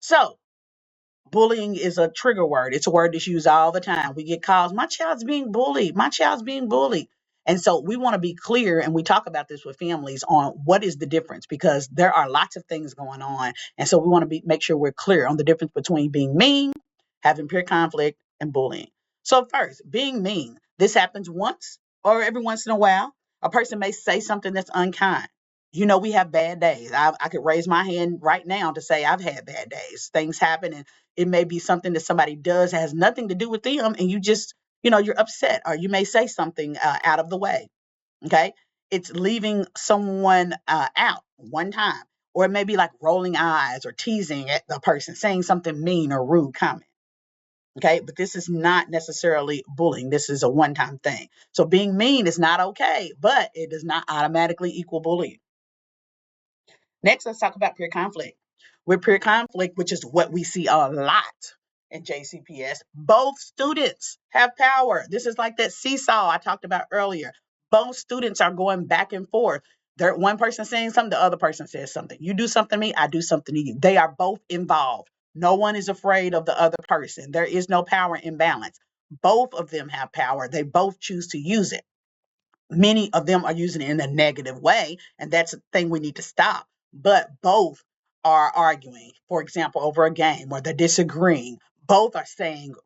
So bullying is a trigger word. It's a word that's used all the time. We get calls, my child's being bullied. My child's being bullied. And so we want to be clear, and we talk about this with families on what is the difference, because there are lots of things going on. And so we want to make sure we're clear on the difference between being mean, having peer conflict, and bullying. So first, being mean. This happens once or every once in a while. A person may say something that's unkind. We have bad days. I could raise my hand right now to say I've had bad days. Things happen, and it may be something that somebody does that has nothing to do with them, and you just, you're upset, or you may say something out of the way. Okay. It's leaving someone out one time, or it may be like rolling eyes or teasing at the person, saying something mean or rude comment. Okay. But this is not necessarily bullying. This is a one-time thing. So being mean is not okay, but it does not automatically equal bullying. Next, let's talk about peer conflict. With peer conflict, which is what we see a lot in JCPS, both students have power. This is like that seesaw I talked about earlier. Both students are going back and forth. One person saying something, the other person says something. You do something to me, I do something to you. They are both involved. No one is afraid of the other person. There is no power imbalance. Both of them have power. They both choose to use it. Many of them are using it in a negative way, and that's a thing we need to stop. But both are arguing, for example, over a game, or they're disagreeing. Both are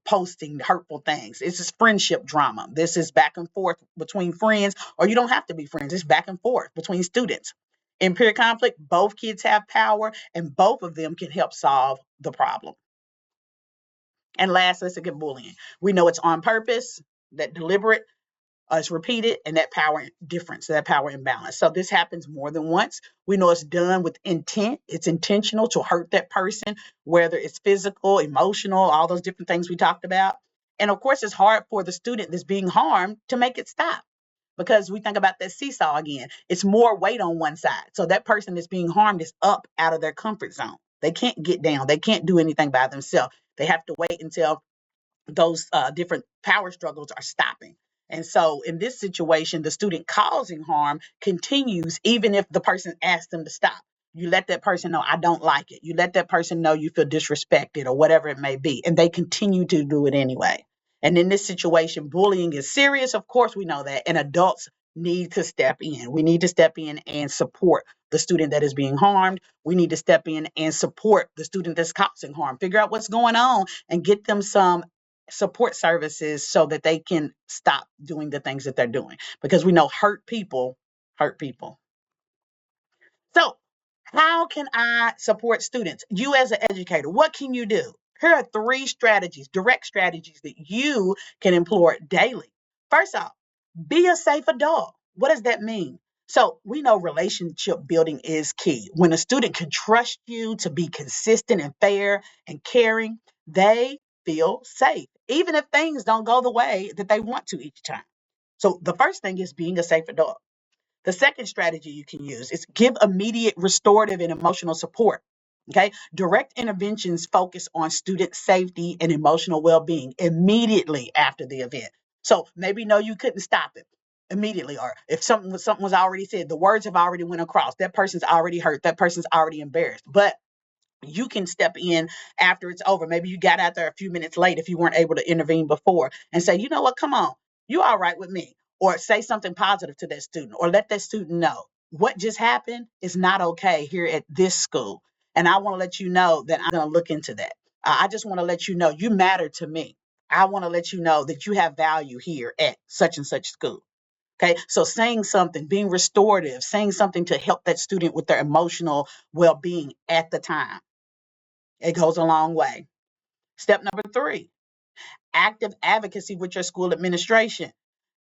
posting hurtful things. This is friendship drama. This is back and forth between friends, or you don't have to be friends. It's back and forth between students. In peer conflict, both kids have power, and both of them can help solve the problem. And last, let's look at bullying. We know it's on purpose, that deliberate, it's repeated, and that power difference, that power imbalance. So this happens more than once. We know it's done with intent. It's intentional to hurt that person, whether it's physical, emotional, all those different things we talked about. And of course, it's hard for the student that's being harmed to make it stop, because we think about that seesaw again. It's more weight on one side. So that person that's being harmed is up out of their comfort zone. They can't get down. They can't do anything by themselves. They have to wait until those different power struggles are stopping. And so in this situation, the student causing harm continues even if the person asks them to stop. You let that person know, I don't like it. You let that person know you feel disrespected, or whatever it may be, and they continue to do it anyway. And in this situation, bullying is serious. Of course, we know that. And adults need to step in. We need to step in and support the student that is being harmed. We need to step in and support the student that's causing harm. Figure out what's going on and get them some support services so that they can stop doing the things that they're doing, because we know hurt people hurt people. So how can I support students? You as an educator, what can you do? Here are 3 strategies, direct strategies that you can employ daily. First off, be a safe adult. What does that mean? So we know relationship building is key. When a student can trust you to be consistent and fair and caring, they feel safe, even if things don't go the way that they want to each time. So the first thing is being a safe adult. The second strategy you can use is give immediate restorative and emotional support. Okay. Direct interventions focus on student safety and emotional well-being immediately after the event. So maybe no, you couldn't stop it immediately, or if something was already said, the words have already went across, that person's already hurt, that person's already embarrassed. But you can step in after it's over. Maybe you got out there a few minutes late if you weren't able to intervene before, and say, you know what, come on, you all right with me. Or say something positive to that student, or let that student know what just happened is not okay here at this school. And I want to let you know that I'm going to look into that. I just want to let you know you matter to me. I want to let you know that you have value here at such and such school. Okay, so saying something, being restorative, saying something to help that student with their emotional well-being at the time. It goes a long way. Step number 3, active advocacy with your school administration.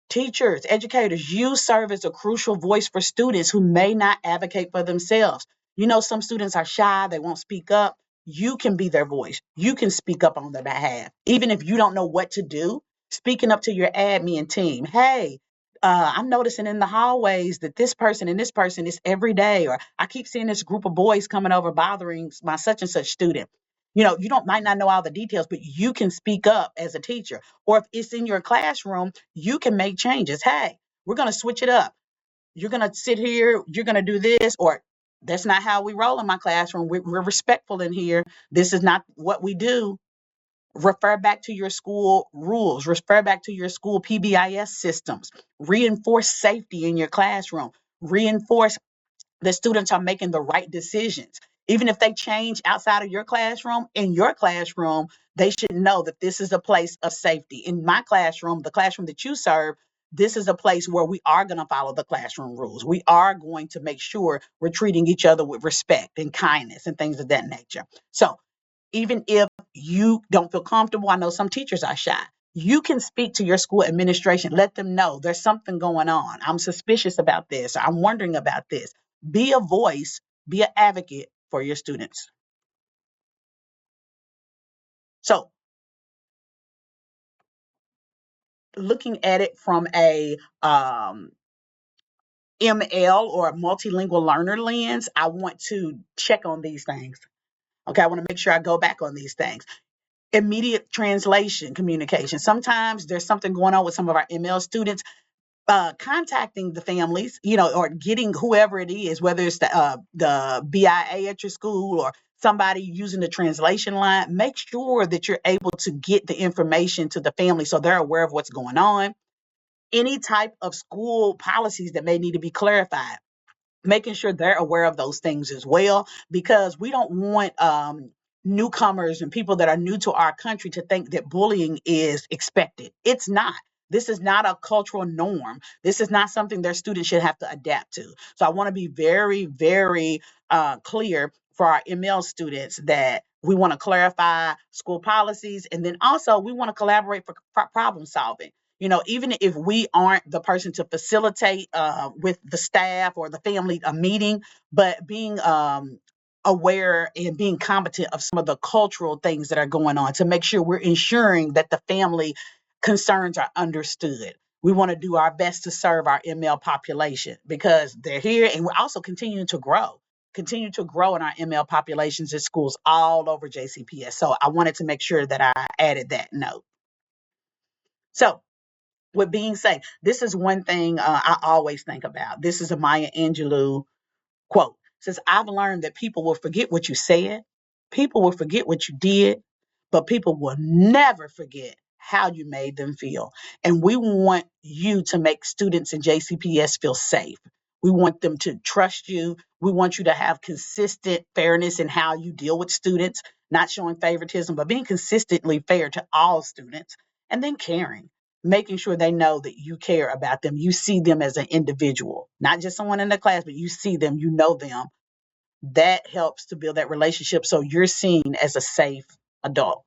Teachers, educators, you serve as a crucial voice for students who may not advocate for themselves. You know, some students are shy, they won't speak up. You can be their voice. You can speak up on their behalf. Even if you don't know what to do, speaking up to your admin team. Hey, I'm noticing in the hallways that this person and this person is every day, or I keep seeing this group of boys coming over bothering my such and such student. You don't might not know all the details, but you can speak up as a teacher. Or if it's in your classroom, you can make changes. Hey, we're going to switch it up. You're going to sit here, you're going to do this, or That's not how we roll in my classroom. We're respectful in here. This is not what we do. Refer back to your school rules, refer back to your school PBIS systems, reinforce safety in your classroom, reinforce that students are making the right decisions. Even if they change outside of your classroom, in your classroom, they should know that this is a place of safety. In my classroom, the classroom that you serve, this is a place where we are going to follow the classroom rules. We are going to make sure we're treating each other with respect and kindness and things of that nature. So even if you don't feel comfortable, I know some teachers are shy. You can speak to your school administration, let them know there's something going on. I'm suspicious about this. I'm wondering about this. Be a voice, be an advocate for your students. So, looking at it from a ML or multilingual learner lens, I want to check on these things. Okay, I want to make sure I go back on these things. Immediate translation communication. Sometimes there's something going on with some of our ML students. Contacting the families, or getting whoever it is, whether it's the BIA at your school or somebody using the translation line, make sure that you're able to get the information to the family so they're aware of what's going on. Any type of school policies that may need to be clarified, making sure they're aware of those things as well, because we don't want newcomers and people that are new to our country to think that bullying is expected. It's not. This is not a cultural norm. This is not something their students should have to adapt to. So I want to be very, very clear for our ML students that we want to clarify school policies, and then also we want to collaborate for problem solving. Even if we aren't the person to facilitate with the staff or the family a meeting, but being aware and being competent of some of the cultural things that are going on to make sure we're ensuring that the family concerns are understood. We want to do our best to serve our ML population because they're here, and we're also continuing to grow. Continue to grow in our ML populations at schools all over JCPS. So I wanted to make sure that I added that note. So, with being said, this is one thing I always think about. This is a Maya Angelou quote. It says, I've learned that people will forget what you said, people will forget what you did, but people will never forget how you made them feel. And we want you to make students in JCPS feel safe. We want them to trust you. We want you to have consistent fairness in how you deal with students, not showing favoritism, but being consistently fair to all students, and then caring, making sure they know that you care about them. You see them as an individual, not just someone in the class, but you see them, you know them. That helps to build that relationship so you're seen as a safe adult.